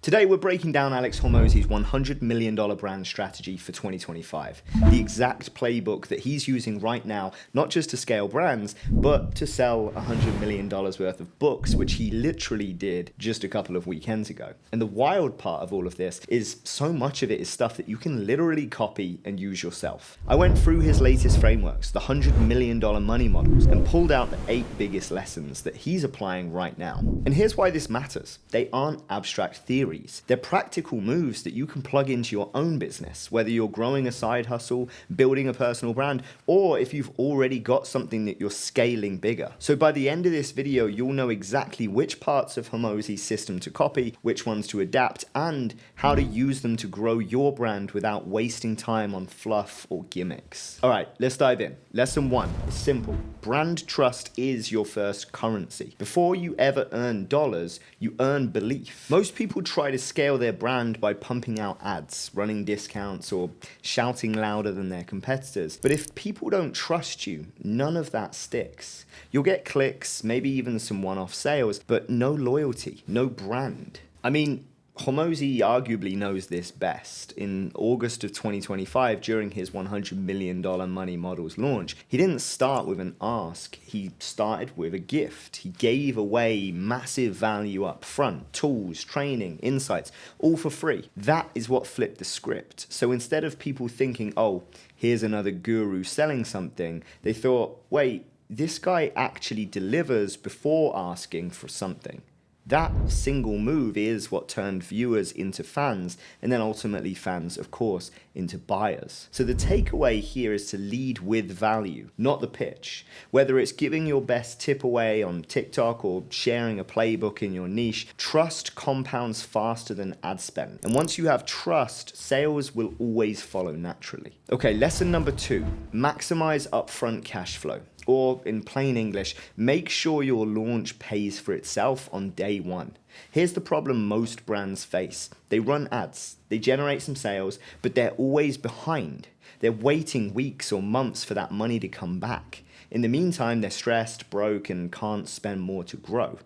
Today we're breaking down Alex Hormozi's $100 million brand strategy for 2025. The exact playbook that he's using right now, not just to scale brands, but to sell $100 million worth of books, which he literally did just a couple of weekends ago. And the wild part of all of this is so much of it is stuff that you can literally copy and use yourself. I went through his latest frameworks, the $100 million money models, and pulled out the 8 biggest lessons that he's applying right now. And here's why this matters. They aren't abstract theories. They're practical moves that you can plug into your own business, whether you're growing a side hustle, building a personal brand, or if you've already got something that you're scaling bigger. So by the end of this video, you'll know exactly which parts of Hormozi's system to copy, which ones to adapt, and how to use them to grow your brand without wasting time on fluff or gimmicks. All right, let's dive in. Lesson 1 is simple. Brand trust is your first currency. Before you ever earn dollars, you earn belief. Most people try to scale their brand by pumping out ads, running discounts, or shouting louder than their competitors. But if people don't trust you, none of that sticks. You'll get clicks, maybe even some one-off sales, but no loyalty, no brand. I mean, Hormozi arguably knows this best. In August of 2025, during his $100 million money models launch, he didn't start with an ask, he started with a gift. He gave away massive value up front, tools, training, insights, all for free. That is what flipped the script. So instead of people thinking, oh, here's another guru selling something, they thought, wait, this guy actually delivers before asking for something. That single move is what turned viewers into fans, and then ultimately fans, of course, into buyers. So the takeaway here is to lead with value, not the pitch. Whether it's giving your best tip away on TikTok or sharing a playbook in your niche, trust compounds faster than ad spend. And once you have trust, sales will always follow naturally. Okay, lesson number 2, maximize upfront cash flow. Or in plain English, make sure your launch pays for itself on day one. Here's the problem most brands face. They run ads, they generate some sales, but they're always behind. They're waiting weeks or months for that money to come back. In the meantime, they're stressed, broke, and can't spend more to grow.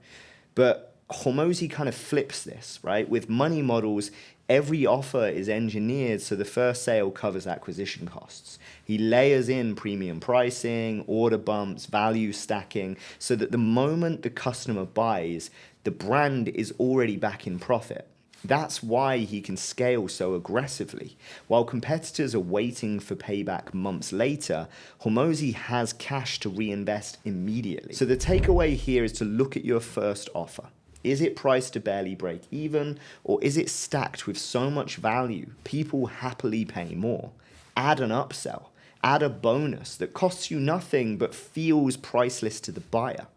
But Hormozi kind of flips this, right? With money models, every offer is engineered so the first sale covers acquisition costs. He layers in premium pricing, order bumps, value stacking, so that the moment the customer buys, the brand is already back in profit. That's why he can scale so aggressively. While competitors are waiting for payback months later, Hormozi has cash to reinvest immediately. So the takeaway here is to look at your first offer. Is it priced to barely break even, or is it stacked with so much value people happily pay more? Add an upsell, add a bonus that costs you nothing but feels priceless to the buyer.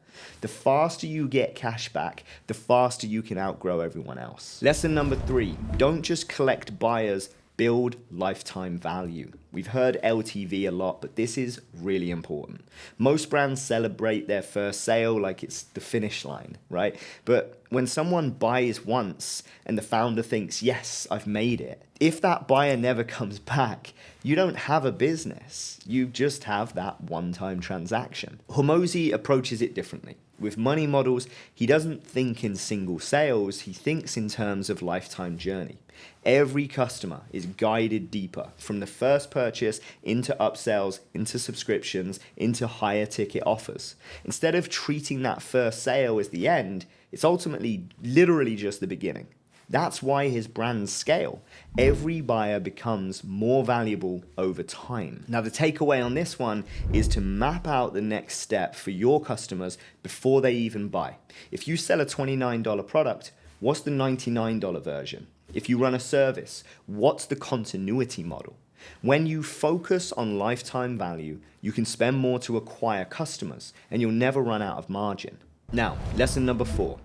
The faster you get cash back, the faster you can outgrow everyone else. Lesson number 3, don't just collect buyers, build lifetime value. We've heard LTV a lot, but this is really important. Most brands celebrate their first sale like it's the finish line, right? But when someone buys once and the founder thinks, yes, I've made it, if that buyer never comes back, you don't have a business. You just have that one-time transaction. Hormozi approaches it differently. With money models, he doesn't think in single sales, he thinks in terms of lifetime journey. Every customer is guided deeper from the first purchase into upsells, into subscriptions, into higher ticket offers. Instead of treating that first sale as the end, it's ultimately literally just the beginning. That's why his brands scale. Every buyer becomes more valuable over time. Now, the takeaway on this one is to map out the next step for your customers before they even buy. If you sell a $29 product, what's the $99 version? If you run a service, what's the continuity model? When you focus on lifetime value, you can spend more to acquire customers, and you'll never run out of margin. Now, lesson number 4.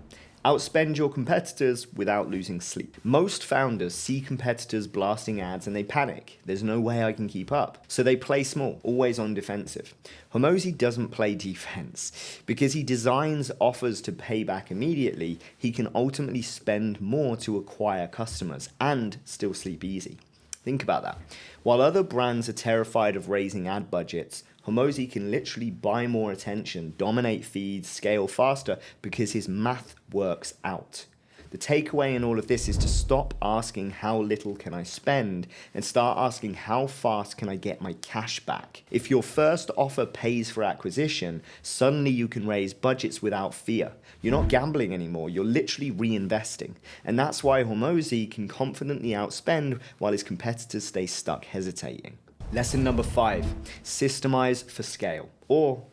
Outspend your competitors without losing sleep. Most founders see competitors blasting ads and they panic. There's no way I can keep up. So they play small, always on defensive. Hormozi doesn't play defense. Because he designs offers to pay back immediately, he can ultimately spend more to acquire customers and still sleep easy. Think about that. While other brands are terrified of raising ad budgets, Hormozi can literally buy more attention, dominate feeds, scale faster because his math works out. The takeaway in all of this is to stop asking how little can I spend and start asking how fast can I get my cash back. If your first offer pays for acquisition, suddenly you can raise budgets without fear. You're not gambling anymore, you're literally reinvesting. And that's why Hormozi can confidently outspend while his competitors stay stuck hesitating. Lesson number 5, systemize for scale. Or,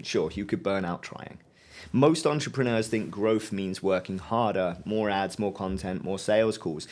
sure, you could burn out trying. Most entrepreneurs think growth means working harder, more ads, more content, more sales calls.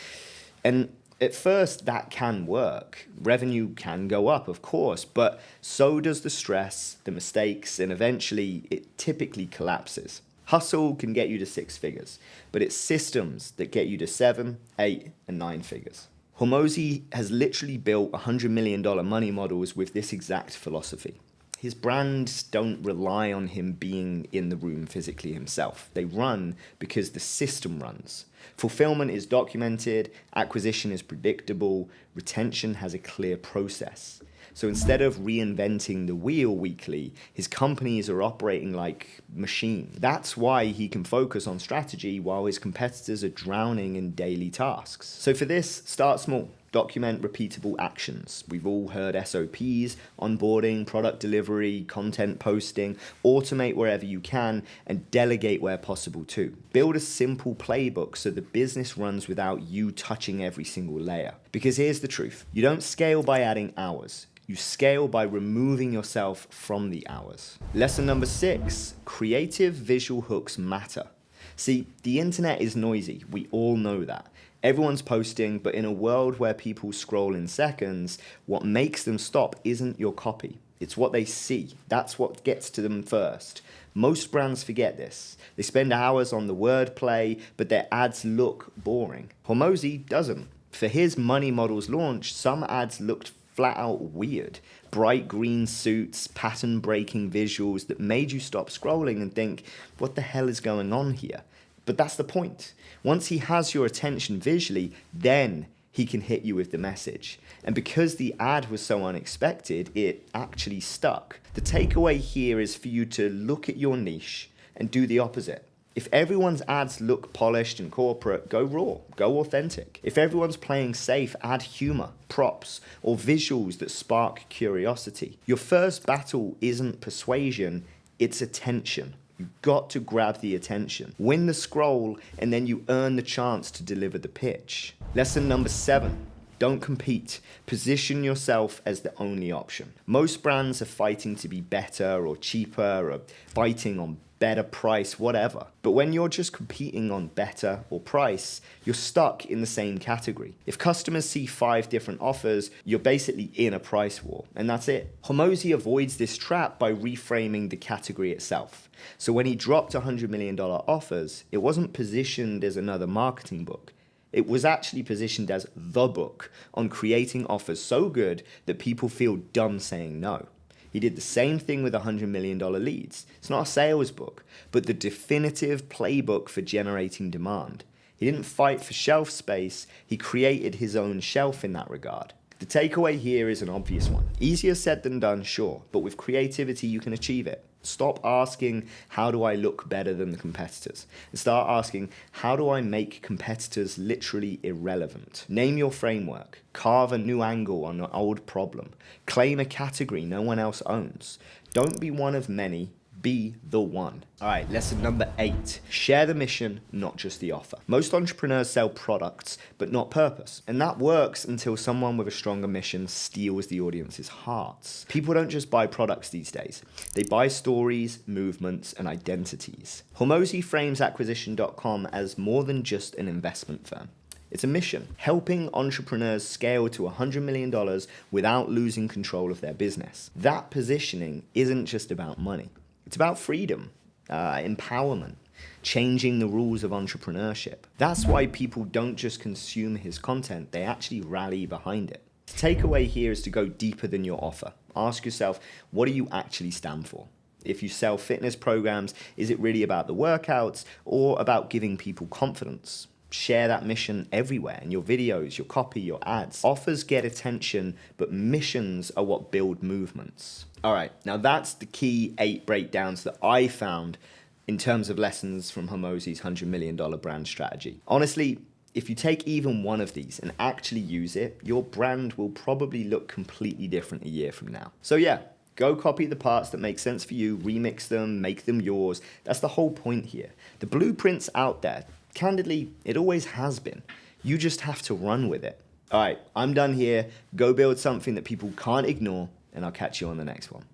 And at first, that can work. Revenue can go up, of course, but so does the stress, the mistakes, and eventually it typically collapses. Hustle can get you to 6 figures, but it's systems that get you to 7, 8, and 9 figures. Hormozi has literally built $100 million money models with this exact philosophy. His brands don't rely on him being in the room physically himself. They run because the system runs. Fulfillment is documented, acquisition is predictable, retention has a clear process. So instead of reinventing the wheel weekly, his companies are operating like machines. That's why he can focus on strategy while his competitors are drowning in daily tasks. So for this, start small. Document repeatable actions. We've all heard SOPs, onboarding, product delivery, content posting. Automate wherever you can and delegate where possible too. Build a simple playbook so the business runs without you touching every single layer. Because here's the truth. You don't scale by adding hours. You scale by removing yourself from the hours. Lesson number 6, creative visual hooks matter. See, the internet is noisy. We all know that. Everyone's posting, but in a world where people scroll in seconds, what makes them stop isn't your copy. It's what they see. That's what gets to them first. Most brands forget this. They spend hours on the wordplay, but their ads look boring. Hormozi doesn't. For his money models launch, some ads looked flat out weird. Bright green suits, pattern-breaking visuals that made you stop scrolling and think, what the hell is going on here? But that's the point. Once he has your attention visually, then he can hit you with the message. And because the ad was so unexpected, it actually stuck. The takeaway here is for you to look at your niche and do the opposite. If everyone's ads look polished and corporate, go raw, go authentic. If everyone's playing safe, add humor, props, or visuals that spark curiosity. Your first battle isn't persuasion, it's attention. You've got to grab the attention. Win the scroll, and then you earn the chance to deliver the pitch. Lesson number 7. Don't compete. Position yourself as the only option. Most brands are fighting to be better or cheaper or fighting on better price, whatever. But when you're just competing on better or price, you're stuck in the same category. If customers see 5 different offers, you're basically in a price war, and that's it. Hormozi avoids this trap by reframing the category itself. So when he dropped $100 million offers, it wasn't positioned as another marketing book. It was actually positioned as the book on creating offers so good that people feel dumb saying no. He did the same thing with $100 million leads. It's not a sales book, but the definitive playbook for generating demand. He didn't fight for shelf space, he created his own shelf in that regard. The takeaway here is an obvious one. Easier said than done, sure, but with creativity you can achieve it. Stop asking, how do I look better than the competitors? And start asking, how do I make competitors literally irrelevant? Name your framework. Carve a new angle on an old problem. Claim a category no one else owns. Don't be one of many. Be the one. All right, lesson number 8. Share the mission, not just the offer. Most entrepreneurs sell products, but not purpose. And that works until someone with a stronger mission steals the audience's hearts. People don't just buy products these days. They buy stories, movements, and identities. Hormozi frames acquisition.com as more than just an investment firm. It's a mission, helping entrepreneurs scale to $100 million without losing control of their business. That positioning isn't just about money. It's about freedom, empowerment, changing the rules of entrepreneurship. That's why people don't just consume his content, they actually rally behind it. The takeaway here is to go deeper than your offer. Ask yourself, what do you actually stand for? If you sell fitness programs, is it really about the workouts or about giving people confidence? Share that mission everywhere in your videos, your copy, your ads. Offers get attention, but missions are what build movements. All right, now that's the key 8 breakdowns that I found in terms of lessons from Hormozi's $100 million brand strategy. Honestly, if you take even one of these and actually use it, your brand will probably look completely different a year from now. So yeah, go copy the parts that make sense for you, remix them, make them yours. That's the whole point here. The blueprint's out there. Candidly, it always has been. You just have to run with it. All right, I'm done here. Go build something that people can't ignore, and I'll catch you on the next one.